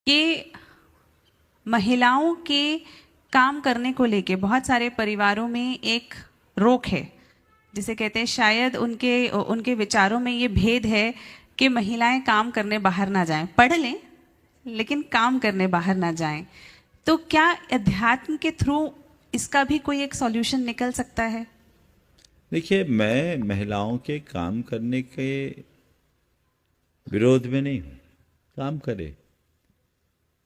कि महिलाओं के काम करने को लेके बहुत सारे परिवारों में एक रोक है, जिसे कहते हैं शायद उनके उनके विचारों में ये भेद है कि महिलाएं काम करने बाहर ना जाएं, पढ़ लें लेकिन काम करने बाहर ना जाएं। तो क्या अध्यात्म के थ्रू इसका भी कोई एक सॉल्यूशन निकल सकता है? देखिए, मैं महिलाओं के काम करने के विरोध में नहीं हूँ। काम करे,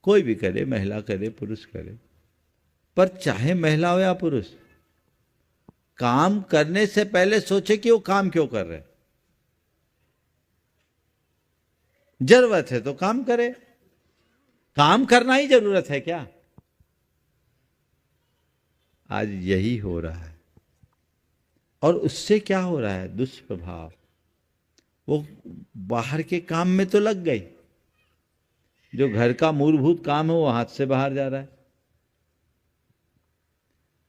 कोई भी करे, महिला करे, पुरुष करे, पर चाहे महिला हो या पुरुष, काम करने से पहले सोचे कि वो काम क्यों कर रहे। जरूरत है तो काम करे। काम करना ही जरूरत है क्या? आज यही हो रहा है। और उससे क्या हो रहा है? दुष्प्रभाव। वो बाहर के काम में तो लग गई, जो घर का मूलभूत काम है वो हाथ से बाहर जा रहा है।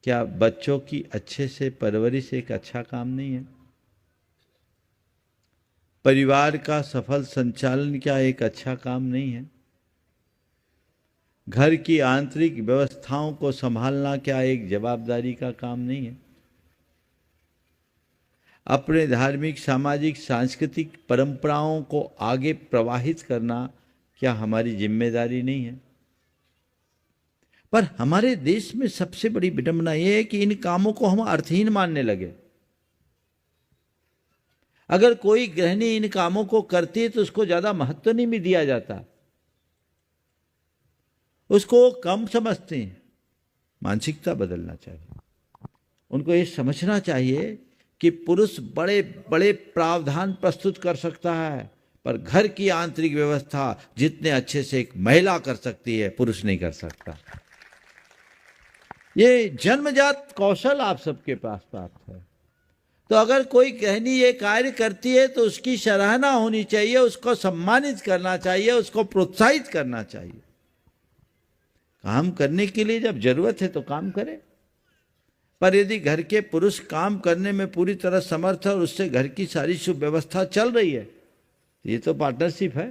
क्या बच्चों की अच्छे से परवरिश एक अच्छा काम नहीं है? परिवार का सफल संचालन क्या एक अच्छा काम नहीं है? घर की आंतरिक व्यवस्थाओं को संभालना क्या एक जवाबदारी का काम नहीं है? अपने धार्मिक, सामाजिक, सांस्कृतिक परंपराओं को आगे प्रवाहित करना क्या हमारी जिम्मेदारी नहीं है? पर हमारे देश में सबसे बड़ी विडंबना यह है कि इन कामों को हम अर्थहीन मानने लगे। अगर कोई गृहिणी इन कामों को करती है तो उसको ज्यादा महत्व नहीं भी दिया जाता, उसको कम समझते हैं। मानसिकता बदलना चाहिए। उनको ये समझना चाहिए कि पुरुष बड़े बड़े प्रावधान प्रस्तुत कर सकता है, पर घर की आंतरिक व्यवस्था जितने अच्छे से एक महिला कर सकती है, पुरुष नहीं कर सकता। ये जन्मजात कौशल आप सबके पास प्राप्त है। तो अगर कोई गृहिणी ये कार्य करती है तो उसकी सराहना होनी चाहिए, उसको सम्मानित करना चाहिए, उसको प्रोत्साहित करना चाहिए। काम करने के लिए जब जरूरत है तो काम करे। पर यदि घर के पुरुष काम करने में पूरी तरह समर्थ है और उससे घर की सारी सुव्यवस्था चल रही है, ये तो पार्टनरशिप है।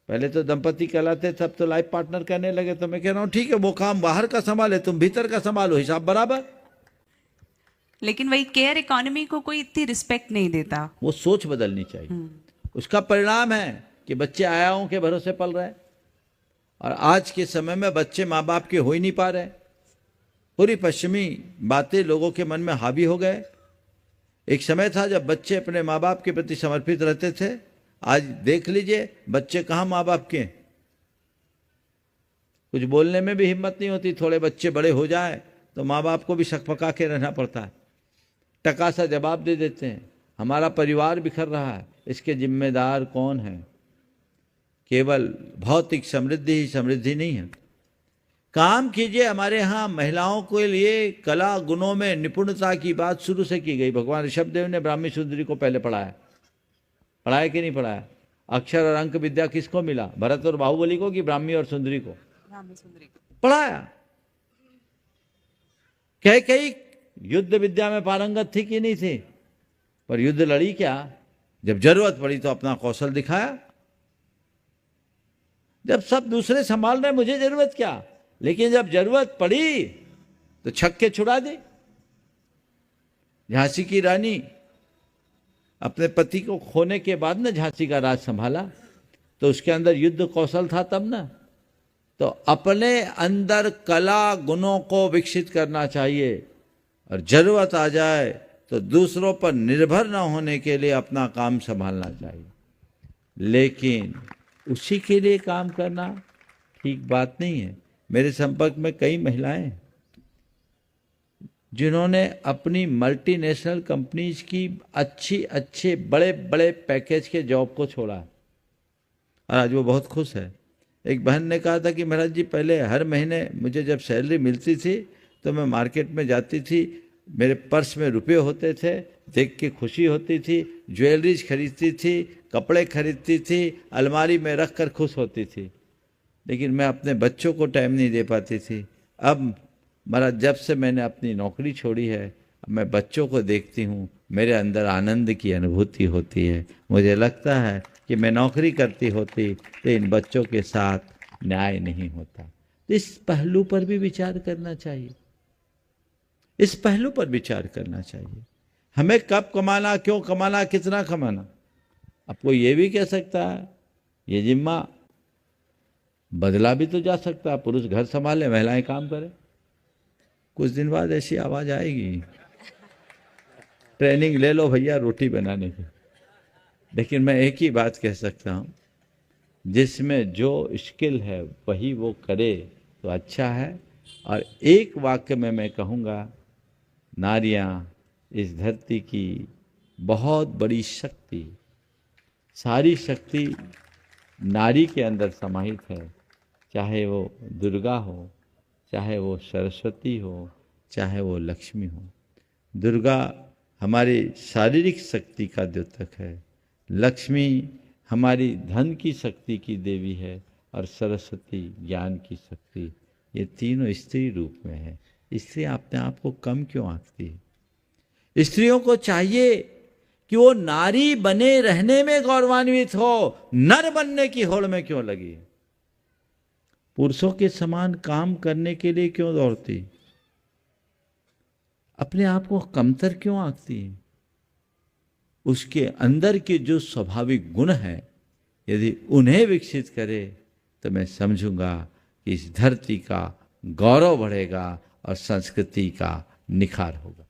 पहले तो दंपति कहलाते, तब तो लाइफ पार्टनर कहने लगे। तो मैं कह रहा हूं ठीक है, वो काम बाहर का संभाले, तुम भीतर का संभालो, हिसाब बराबर। लेकिन वही केयर इकोनॉमी को कोई इतनी रिस्पेक्ट नहीं देता। वो सोच बदलनी चाहिए। उसका परिणाम है कि बच्चे आयाओं के भरोसे पल रहे हैं, और आज के समय में बच्चे माँ बाप के हो ही नहीं पा रहे। पूरी पश्चिमी बातें लोगों के मन में हावी हो गए। एक समय था जब बच्चे अपने माँ बाप के प्रति समर्पित रहते थे। आज देख लीजिए बच्चे कहाँ माँ बाप के। कुछ बोलने में भी हिम्मत नहीं होती। थोड़े बच्चे बड़े हो जाए तो माँ बाप को भी सकपका के रहना पड़ता है। टका सा जवाब दे देते हैं, हमारा परिवार बिखर रहा है, इसके जिम्मेदार कौन है? केवल भौतिक समृद्धि ही समृद्धि नहीं है। काम कीजिए। हमारे यहाँ महिलाओं के लिए कला गुणों में निपुणता की बात शुरू से की गई। भगवान ऋषभदेव ने ब्राह्मी सुंदरी को पहले पढ़ाया। पढ़ाया कि नहीं पढ़ाया? अक्षर और अंक विद्या किसको मिला? भरत और बाहुबली को कि ब्राह्मी और सुंदरी को? पढ़ाया। कई युद्ध विद्या में पारंगत थी कि नहीं थी, पर युद्ध लड़ी क्या? जब जरूरत पड़ी तो अपना कौशल दिखाया। जब सब दूसरे संभाल रहे, मुझे जरूरत क्या? लेकिन जब जरूरत पड़ी तो छक्के छुड़ा दी। झांसी की रानी अपने पति को खोने के बाद ना झांसी का राज संभाला, तो उसके अंदर युद्ध कौशल था तब ना। तो अपने अंदर कला गुणों को विकसित करना चाहिए, और जरूरत आ जाए तो दूसरों पर निर्भर न होने के लिए अपना काम संभालना चाहिए। लेकिन उसी के लिए काम करना ठीक बात नहीं है। मेरे संपर्क में कई महिलाएं हैं जिन्होंने अपनी मल्टीनेशनल कंपनीज की अच्छे बड़े बड़े पैकेज के जॉब को छोड़ा, और आज वो बहुत खुश है। एक बहन ने कहा था कि महाराज जी, पहले हर महीने मुझे जब सैलरी मिलती थी तो मैं मार्केट में जाती थी, मेरे पर्स में रुपए होते थे, देख के खुशी होती थी, ज्वेलरीज खरीदती थी, कपड़े खरीदती थी, अलमारी में रख कर खुश होती थी, लेकिन मैं अपने बच्चों को टाइम नहीं दे पाती थी। अब महाराज, जब से मैंने अपनी नौकरी छोड़ी है, मैं बच्चों को देखती हूँ, मेरे अंदर आनंद की अनुभूति होती है। मुझे लगता है कि मैं नौकरी करती होती तो इन बच्चों के साथ न्याय नहीं होता। तो इस पहलू पर भी विचार करना चाहिए, इस पहलू पर विचार करना चाहिए। हमें कब कमाना, क्यों कमाना, कितना कमाना। आपको ये भी कह सकता है ये जिम्मा बदला भी तो जा सकता है, पुरुष घर संभाले, महिलाएं काम करें। कुछ दिन बाद ऐसी आवाज आएगी, ट्रेनिंग ले लो भैया रोटी बनाने की। लेकिन मैं एक ही बात कह सकता हूं, जिसमें जो स्किल है वही वो करे तो अच्छा है। और एक वाक्य में मैं कहूँगा, नारियां इस धरती की बहुत बड़ी शक्ति, सारी शक्ति नारी के अंदर समाहित है। चाहे वो दुर्गा हो, चाहे वो सरस्वती हो, चाहे वो लक्ष्मी हो। दुर्गा हमारी शारीरिक शक्ति का द्योतक है, लक्ष्मी हमारी धन की शक्ति की देवी है, और सरस्वती ज्ञान की शक्ति। ये तीनों स्त्री रूप में है। स्त्री अपने आप को कम क्यों आंकती है? स्त्रियों को चाहिए कि वो नारी बने रहने में गौरवान्वित हो, नर बनने की होड़ में क्यों लगी? पुरुषों के समान काम करने के लिए क्यों दौड़ती? अपने आप को कमतर क्यों आंकती है? उसके अंदर के जो स्वाभाविक गुण हैं, यदि उन्हें विकसित करे तो मैं समझूंगा कि इस धरती का गौरव बढ़ेगा और संस्कृति का निखार होगा।